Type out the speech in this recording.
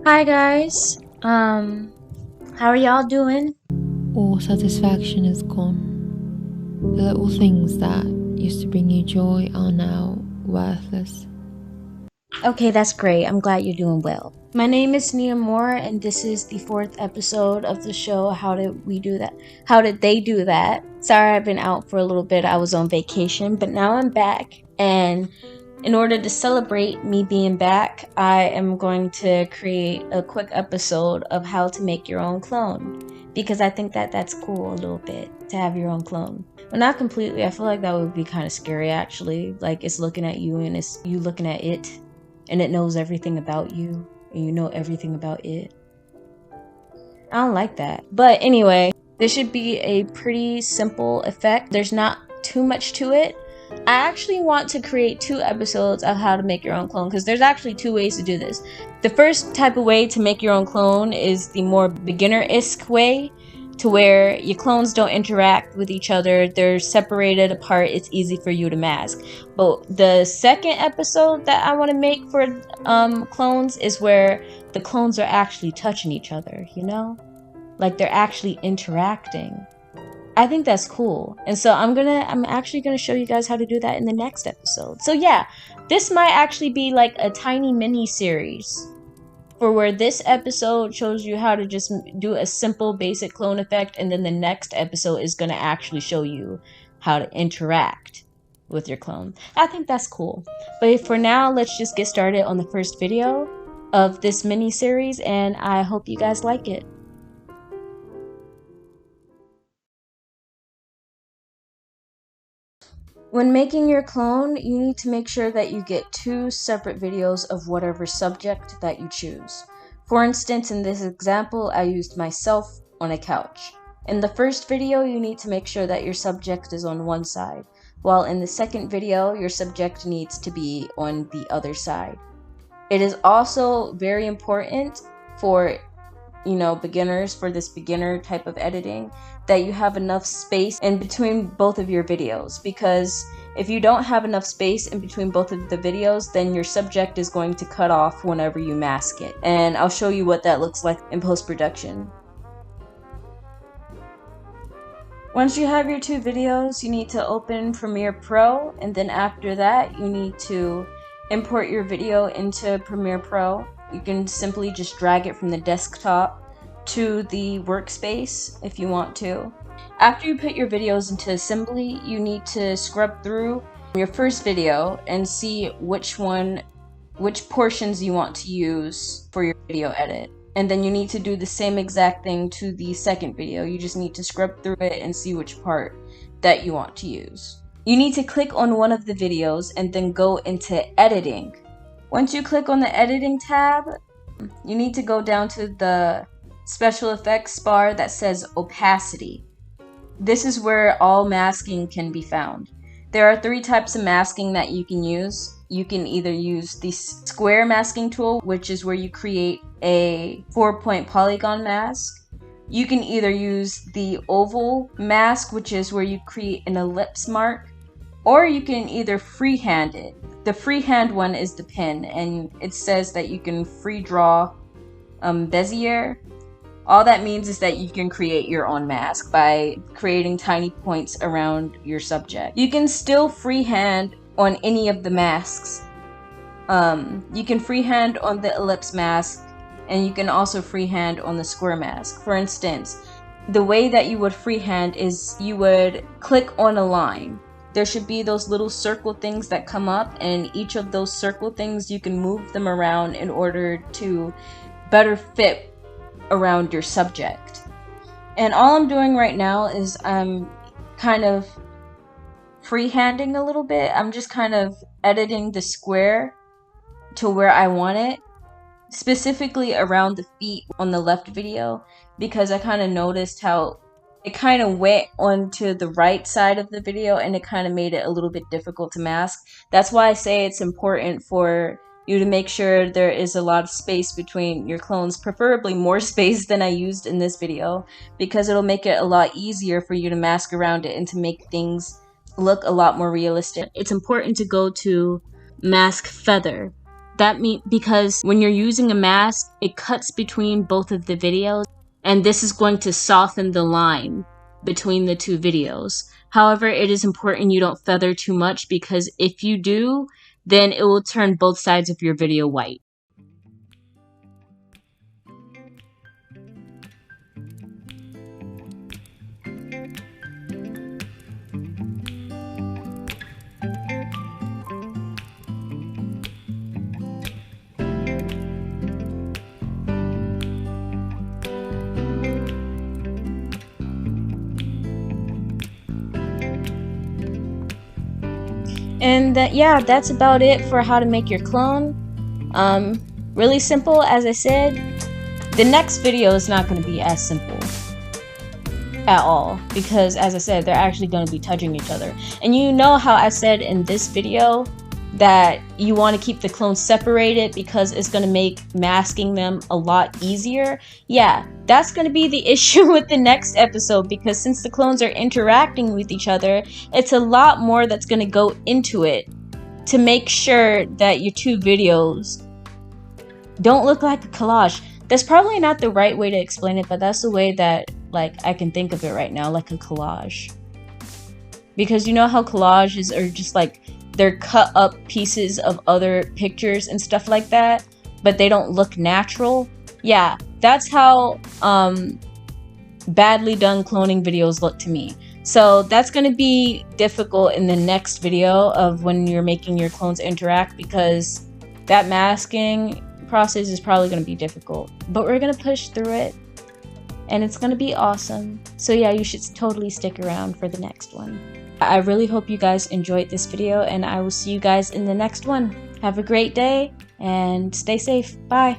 Hi guys. How are y'all doing? All satisfaction is gone. The little things that used to bring you joy are now worthless. Okay, that's great. I'm glad you're doing well. My name is Nia Moore, and this is the fourth episode of the show. How did we do that? How did they do that? Sorry, I've been out for a little bit. I was on vacation, but now I'm back. And in order to celebrate me being back, I am going to create a quick episode of how to make your own clone. Because I think that that's cool a little bit to have your own clone. Well, not completely. I feel like that would be kind of scary actually. Like it's looking at you and it's you looking at it, and it knows everything about you and you know everything about it. I don't like that. But anyway, this should be a pretty simple effect. There's not too much to it. I actually want to create 2 episodes of how to make your own clone because there's actually 2 ways to do this. The first type of way to make your own clone is the more beginner-esque way, to where your clones don't interact with each other. They're separated apart. It's easy for you to mask. But the second episode that I want to make for clones is where the clones are actually touching each other, you know? Like they're actually interacting. I think that's cool. And so I'm actually gonna show you guys how to do that in the next episode. So yeah, this might actually be like a tiny mini series for where this episode shows you how to just do a simple basic clone effect, and then the next episode is gonna actually show you how to interact with your clone. I think that's cool. But for now, let's just get started on the first video of this mini series, and I hope you guys like it. When making your clone, you need to make sure that you get 2 separate videos of whatever subject that you choose. For instance, in this example, I used myself on a couch. In the first video, you need to make sure that your subject is on one side, while in the second video, your subject needs to be on the other side. It is also very important for beginners, for this beginner type of editing, that you have enough space in between both of your videos, because if you don't have enough space in between both of the videos, then your subject is going to cut off whenever you mask it. And I'll show you what that looks like in post-production. Once you have your 2 videos, you need to open Premiere Pro, and then after that, you need to import your video into Premiere Pro. You can simply just drag it from the desktop to the workspace if you want to. After you put your videos into assembly, you need to scrub through your first video and see which portions you want to use for your video edit. And then you need to do the same exact thing to the second video. You just need to scrub through it and see which part that you want to use. You need to click on one of the videos and then go into editing. Once you click on the editing tab, you need to go down to the special effects bar that says opacity. This is where all masking can be found. There are 3 types of masking that you can use. You can either use the square masking tool, which is where you create a 4-point polygon mask. You can either use the oval mask, which is where you create an ellipse mark, or you can either freehand it. The freehand one is the pin, and it says that you can free draw Bezier. All that means is that you can create your own mask by creating tiny points around your subject. You can still freehand on any of the masks. You can freehand on the ellipse mask, and you can also freehand on the square mask. For instance, the way that you would freehand is you would click on a line. There should be those little circle things that come up, and each of those circle things you can move them around in order to better fit around your subject. And all I'm doing right now is I'm kind of freehanding a little bit. I'm just kind of editing the square to where I want it, specifically around the feet on the left video, because I kind of noticed how it kind of went onto the right side of the video and it kind of made it a little bit difficult to mask. That's why I say it's important for you to make sure there is a lot of space between your clones, preferably more space than I used in this video, because it'll make it a lot easier for you to mask around it and to make things look a lot more realistic. It's important to go to mask feather. because when you're using a mask, it cuts between both of the videos, and this is going to soften the line between the two videos. However, it is important you don't feather too much, because if you do, then it will turn both sides of your video white. And yeah, that's about it for how to make your clone. Really simple, as I said. The next video is not going to be as simple at all, because as I said, they're actually going to be touching each other. And you know how I said in this video that you want to keep the clones separated because it's going to make masking them a lot easier? Yeah, that's going to be the issue with the next episode, because since the clones are interacting with each other, it's a lot more that's going to go into it to make sure that your two videos don't look like a collage. That's probably not the right way to explain it, but that's the way that I can think of it right now, like a collage. Because you know how collages are just they're cut up pieces of other pictures and stuff like that, but they don't look natural? Yeah, that's how badly done cloning videos look to me. So that's going to be difficult in the next video of when you're making your clones interact, because that masking process is probably going to be difficult. But we're going to push through it, and it's going to be awesome. So yeah, you should totally stick around for the next one. I really hope you guys enjoyed this video, and I will see you guys in the next one. Have a great day and stay safe. Bye.